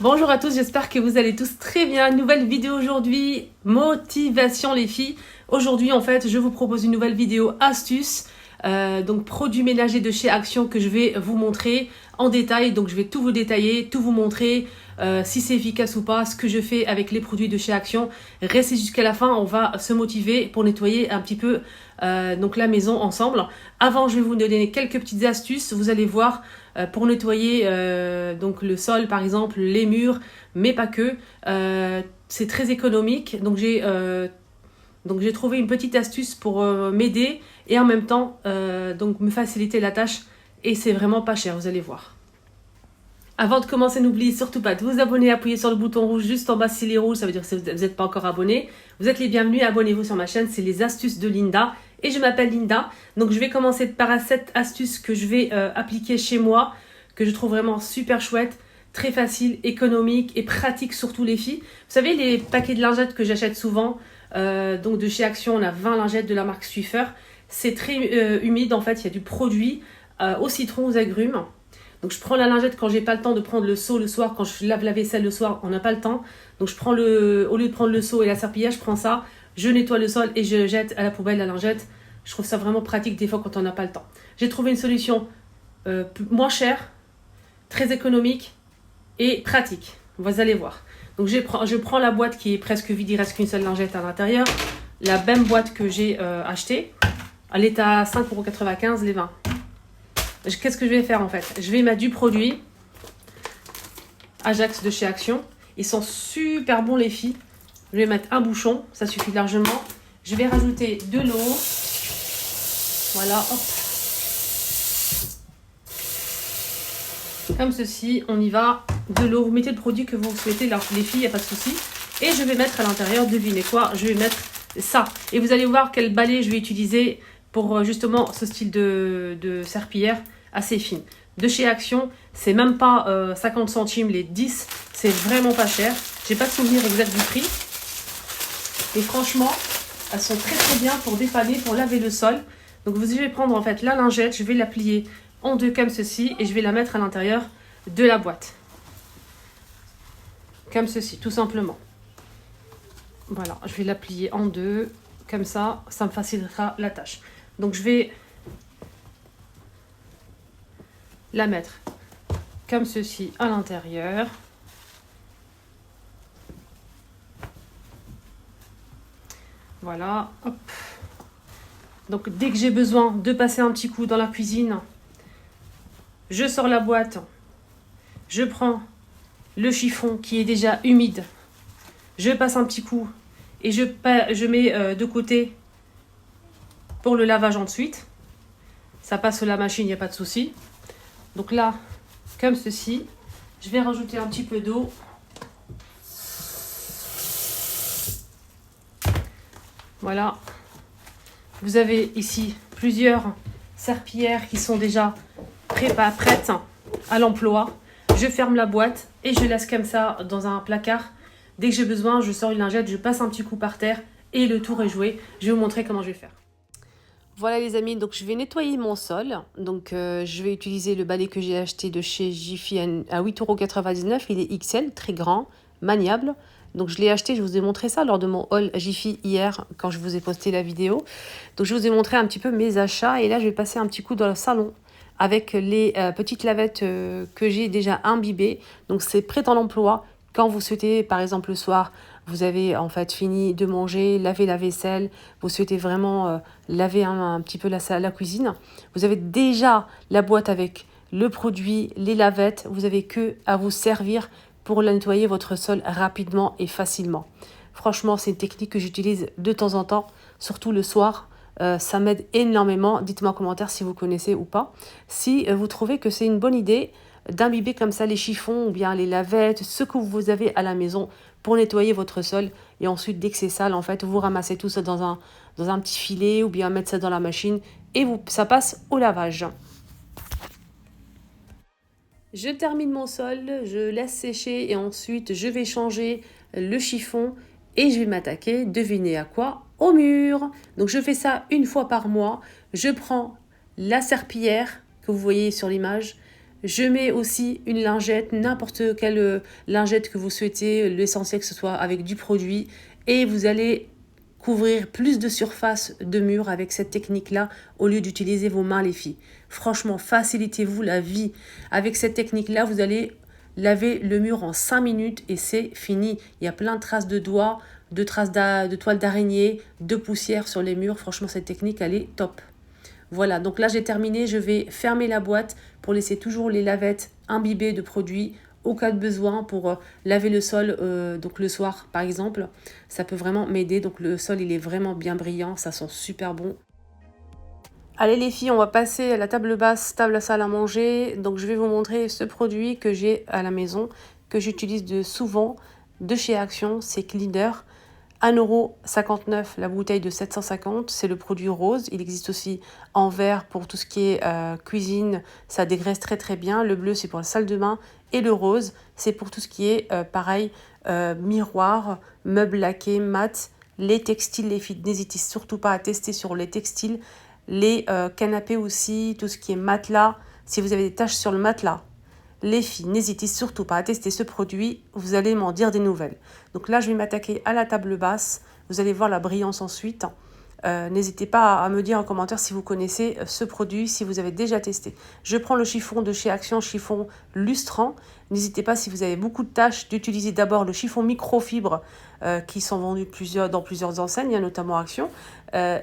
Bonjour à tous, j'espère que vous allez tous très bien. Nouvelle vidéo aujourd'hui, motivation les filles. Aujourd'hui en fait, je vous propose une nouvelle vidéo astuce. Donc produits ménagers de chez Action que je vais vous montrer en détail. Donc je vais tout vous détailler, tout vous montrer si c'est efficace ou pas, ce que je fais avec les produits de chez Action. Restez jusqu'à la fin, on va se motiver pour nettoyer un petit peu donc la maison ensemble. Avant, je vais vous donner quelques petites astuces, vous allez voir pour nettoyer donc le sol par exemple, les murs, mais pas que. C'est très économique, donc j'ai trouvé une petite astuce pour m'aider et en même temps donc me faciliter la tâche et c'est vraiment pas cher, vous allez voir. Avant de commencer, n'oubliez surtout pas de vous abonner, appuyer sur le bouton rouge juste en bas s'il est rouge, ça veut dire que vous n'êtes pas encore abonné. Vous êtes les bienvenus, abonnez-vous sur ma chaîne, c'est les astuces de Linda et je m'appelle Linda. Donc je vais commencer par cette astuce que je vais appliquer chez moi, que je trouve vraiment super chouette, très facile, économique et pratique surtout les filles. Vous savez les paquets de lingettes que j'achète souvent, donc de chez Action, on a 20 lingettes de la marque Swiffer. C'est très humide en fait, il y a du produit au citron, aux agrumes. Donc je prends la lingette quand j'ai pas le temps de prendre le seau le soir, quand je lave la vaisselle le soir, on n'a pas le temps. Donc je prends au lieu de prendre le seau et la serpillière, je prends ça, je nettoie le sol et je jette à la poubelle la lingette. Je trouve ça vraiment pratique des fois quand on n'a pas le temps. J'ai trouvé une solution moins chère, très économique et pratique. Vous allez voir. Donc je prends la boîte qui est presque vide, il reste qu'une seule lingette à l'intérieur. La même boîte que j'ai achetée, elle est à 5,95 € les 20. Qu'est-ce que je vais faire en fait? Je vais mettre du produit Ajax de chez Action. Ils sont super bons les filles. Je vais mettre un bouchon, ça suffit largement. Je vais rajouter de l'eau. Voilà, hop. Comme ceci, on y va. De l'eau, vous mettez le produit que vous souhaitez, les filles, il n'y a pas de souci. Et je vais mettre à l'intérieur, devinez quoi, je vais mettre ça. Et vous allez voir quel balai je vais utiliser pour justement ce style de serpillière assez fine. De chez Action, c'est même pas 50 centimes les 10, c'est vraiment pas cher. J'ai pas de souvenir exact du prix. Et franchement, elles sont très très bien pour dépanner, pour laver le sol. Donc je vais prendre en fait la lingette, je vais la plier en deux comme ceci et je vais la mettre à l'intérieur de la boîte. Comme ceci, tout simplement. Voilà, je vais la plier en deux, comme ça, ça me facilitera la tâche. Donc je vais la mettre comme ceci à l'intérieur. Voilà, hop. Donc dès que j'ai besoin de passer un petit coup dans la cuisine, je sors la boîte, je prends le chiffon qui est déjà humide, je passe un petit coup et je mets de côté pour le lavage ensuite. Ça passe la machine, il n'y a pas de souci. Donc là, comme ceci, je vais rajouter un petit peu d'eau. Voilà. Vous avez ici plusieurs serpillières qui sont déjà prêtes à l'emploi. Je ferme la boîte et je laisse comme ça dans un placard. Dès que j'ai besoin, je sors une lingette, je passe un petit coup par terre et le tour est joué. Je vais vous montrer comment je vais faire. Voilà les amis, donc je vais nettoyer mon sol. Donc je vais utiliser le balai que j'ai acheté de chez Jiffy à 8,99 €. Il est XL, très grand, maniable. Donc je l'ai acheté, je vous ai montré ça lors de mon haul Jiffy hier quand je vous ai posté la vidéo. Donc je vous ai montré un petit peu mes achats et là je vais passer un petit coup dans le salon avec les petites lavettes que j'ai déjà imbibées. Donc c'est prêt en emploi quand vous souhaitez, par exemple le soir, vous avez en fait fini de manger, laver la vaisselle, vous souhaitez vraiment laver un petit peu la cuisine. Vous avez déjà la boîte avec le produit, les lavettes, vous avez que à vous servir pour nettoyer votre sol rapidement et facilement. Franchement, c'est une technique que j'utilise de temps en temps, surtout le soir. Ça m'aide énormément. Dites-moi en commentaire si vous connaissez ou pas. Si vous trouvez que c'est une bonne idée d'imbiber comme ça les chiffons ou bien les lavettes, ce que vous avez à la maison pour nettoyer votre sol. Et ensuite, dès que c'est sale, en fait, vous ramassez tout ça dans un petit filet ou bien mettre ça dans la machine et ça passe au lavage. Je termine mon sol, je laisse sécher et ensuite je vais changer le chiffon et je vais m'attaquer, devinez à quoi? Au mur. Donc je fais ça une fois par mois. Je prends la serpillière que vous voyez sur l'image, Je mets aussi une lingette, n'importe quelle lingette que vous souhaitez, l'essentiel que ce soit avec du produit. Et vous allez couvrir plus de surface de mur avec cette technique-là au lieu d'utiliser vos mains, les filles. Franchement, facilitez-vous la vie. Avec cette technique-là, vous allez laver le mur en 5 minutes et c'est fini. Il y a plein de traces de doigts, de traces de toile d'araignée, de poussière sur les murs. Franchement, cette technique, elle est top. Voilà, donc là j'ai terminé, je vais fermer la boîte pour laisser toujours les lavettes imbibées de produits au cas de besoin pour laver le sol donc le soir par exemple. Ça peut vraiment m'aider, donc le sol il est vraiment bien brillant, ça sent super bon. Allez les filles, on va passer à la table basse, table à salle à manger. Donc je vais vous montrer ce produit que j'ai à la maison, que j'utilise souvent de chez Action, c'est Cleaner. 1,59 € la bouteille de 750, c'est le produit rose. Il existe aussi en vert pour tout ce qui est cuisine, ça dégraisse très très bien. Le bleu c'est pour la salle de bain et le rose c'est pour tout ce qui est pareil, miroir, meubles laqués, mat, les textiles. Les filles, n'hésitez surtout pas à tester sur les textiles, les canapés aussi, tout ce qui est matelas. Si vous avez des taches sur le matelas, les filles, n'hésitez surtout pas à tester ce produit, vous allez m'en dire des nouvelles. Donc là, je vais m'attaquer à la table basse, vous allez voir la brillance ensuite. N'hésitez pas à me dire en commentaire si vous connaissez ce produit, si vous avez déjà testé. Je prends le chiffon de chez Action, chiffon lustrant. N'hésitez pas, si vous avez beaucoup de taches, d'utiliser d'abord le chiffon microfibre qui sont vendus dans plusieurs enseignes, notamment Action,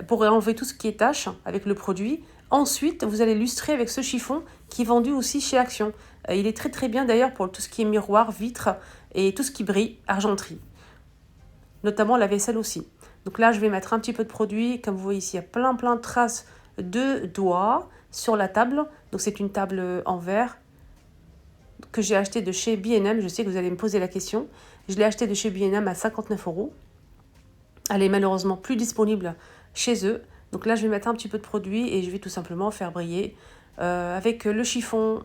pour enlever tout ce qui est taches avec le produit. Ensuite, vous allez lustrer avec ce chiffon qui est vendu aussi chez Action. Il est très très bien d'ailleurs pour tout ce qui est miroir, vitre et tout ce qui brille, argenterie. Notamment la vaisselle aussi. Donc là, je vais mettre un petit peu de produit. Comme vous voyez ici, il y a plein de traces de doigts sur la table. Donc c'est une table en verre que j'ai acheté de chez B&M. Je sais que vous allez me poser la question. Je l'ai acheté de chez B&M à 59 €. Elle est malheureusement plus disponible chez eux. Donc là, je vais mettre un petit peu de produit et je vais tout simplement faire briller avec le chiffon.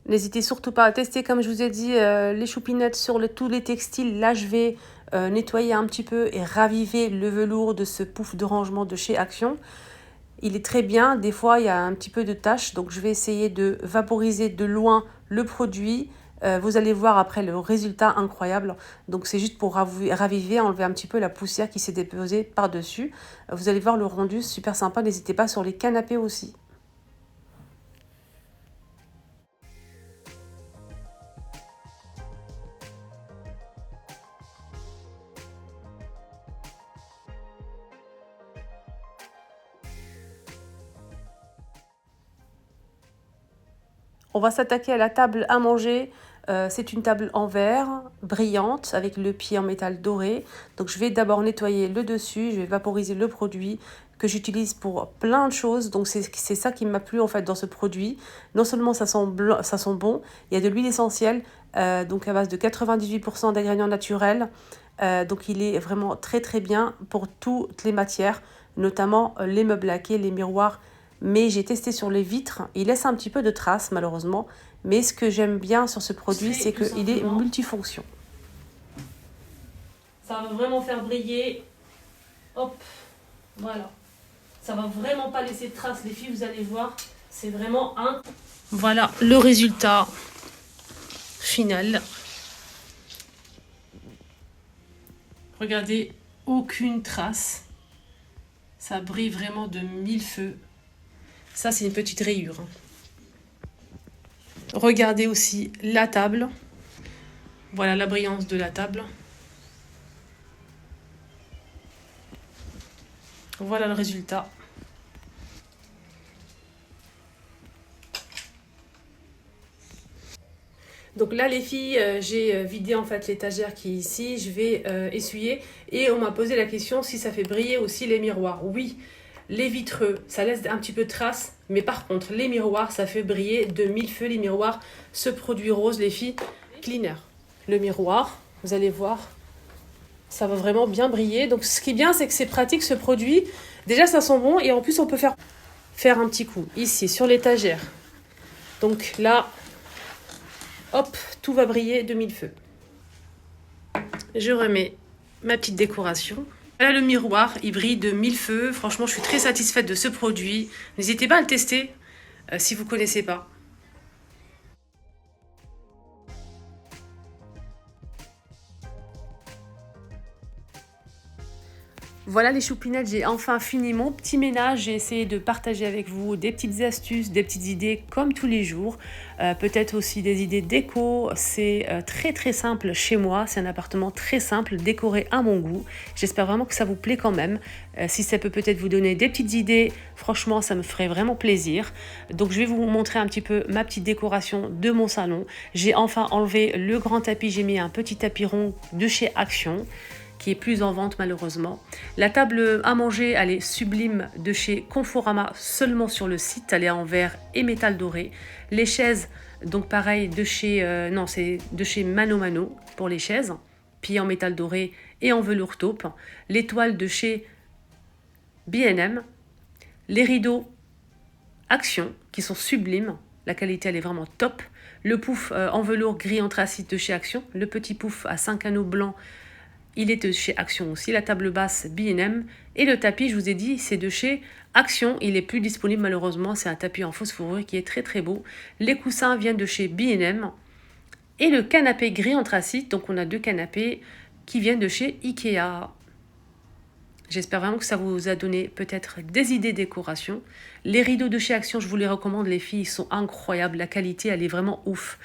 N'hésitez surtout pas à tester, comme je vous ai dit, les choupinettes sur tous les textiles. Là, je vais nettoyer un petit peu et raviver le velours de ce pouf de rangement de chez Action. Il est très bien. Des fois, il y a un petit peu de taches. Donc, je vais essayer de vaporiser de loin le produit. Vous allez voir après le résultat incroyable. Donc, c'est juste pour raviver, enlever un petit peu la poussière qui s'est déposée par-dessus. Vous allez voir le rendu, super sympa. N'hésitez pas sur les canapés aussi. On va s'attaquer à la table à manger. C'est une table en verre, brillante, avec le pied en métal doré. Donc je vais d'abord nettoyer le dessus, je vais vaporiser le produit que j'utilise pour plein de choses. Donc c'est ça qui m'a plu en fait dans ce produit. Non seulement ça sent bon, il y a de l'huile essentielle, donc à base de 98% d'ingrédients naturels. Donc il est vraiment très très bien pour toutes les matières, notamment les meubles laqués, les miroirs. Mais j'ai testé sur les vitres, il laisse un petit peu de traces malheureusement. Mais ce que j'aime bien sur ce produit, c'est qu'il est multifonction. Ça va vraiment faire briller. Hop, voilà. Ça va vraiment pas laisser de traces, les filles, vous allez voir. C'est vraiment un... Voilà le résultat final. Regardez, aucune trace. Ça brille vraiment de mille feux. Ça, c'est une petite rayure. Regardez aussi la table. Voilà la brillance de la table. Voilà le résultat. Donc là les filles, j'ai vidé en fait l'étagère qui est ici. Je vais essuyer. Et on m'a posé la question si ça fait briller aussi les miroirs. Oui. Les vitreux, ça laisse un petit peu de traces, mais par contre, les miroirs, ça fait briller de mille feux les miroirs. Ce produit rose, les filles, Cleaner. Le miroir, vous allez voir, Ça va vraiment bien briller. Donc ce qui est bien, c'est que c'est pratique ce produit. Déjà, ça sent bon et en plus, on peut faire un petit coup ici sur l'étagère. Donc là, hop, tout va briller de mille feux. Je remets ma petite décoration. Là, le miroir, il brille de mille feux. Franchement, je suis très satisfaite de ce produit. N'hésitez pas à le tester si vous ne connaissez pas. Voilà les choupinettes, j'ai enfin fini mon petit ménage. J'ai essayé de partager avec vous des petites astuces, des petites idées comme tous les jours. Peut-être aussi des idées déco. C'est très très simple chez moi. C'est un appartement très simple, décoré à mon goût. J'espère vraiment que ça vous plaît quand même. Si ça peut peut-être vous donner des petites idées, franchement ça me ferait vraiment plaisir. Donc je vais vous montrer un petit peu ma petite décoration de mon salon. J'ai enfin enlevé le grand tapis. J'ai mis un petit tapis rond de chez Action, qui est plus en vente malheureusement. La table à manger, elle est sublime de chez Conforama, seulement sur le site. Elle est en verre et métal doré. Les chaises, donc pareil, de chez c'est de chez Mano Mano pour les chaises, puis en métal doré et en velours taupe. Les toiles de chez B&M. Les rideaux Action, qui sont sublimes. La qualité, elle est vraiment top. Le pouf en velours gris anthracite de chez Action. Le petit pouf à 5 anneaux blancs, il est de chez Action aussi. La table basse B&M. Et le tapis, je vous ai dit, c'est de chez Action. Il n'est plus disponible malheureusement. C'est un tapis en fausse fourrure qui est très très beau. Les coussins viennent de chez B&M. Et le canapé gris anthracite. Donc on a 2 canapés qui viennent de chez Ikea. J'espère vraiment que ça vous a donné peut-être des idées décoration. Les rideaux de chez Action, je vous les recommande les filles. Ils sont incroyables. La qualité, elle est vraiment ouf.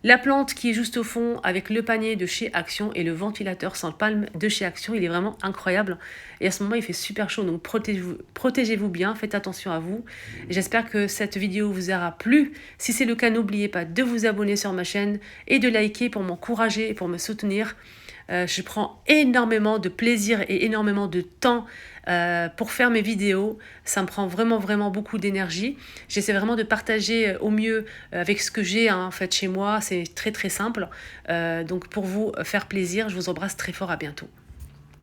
La plante qui est juste au fond avec le panier de chez Action et le ventilateur sans palme de chez Action, il est vraiment incroyable. Et à ce moment, il fait super chaud, donc protégez-vous bien, faites attention à vous. J'espère que cette vidéo vous aura plu. Si c'est le cas, n'oubliez pas de vous abonner sur ma chaîne et de liker pour m'encourager et pour me soutenir. Je prends énormément de plaisir et énormément de temps pour faire mes vidéos. Ça me prend vraiment vraiment beaucoup d'énergie. J'essaie vraiment de partager au mieux avec ce que j'ai en fait chez moi. C'est très très simple. Donc pour vous faire plaisir, je vous embrasse très fort, à bientôt.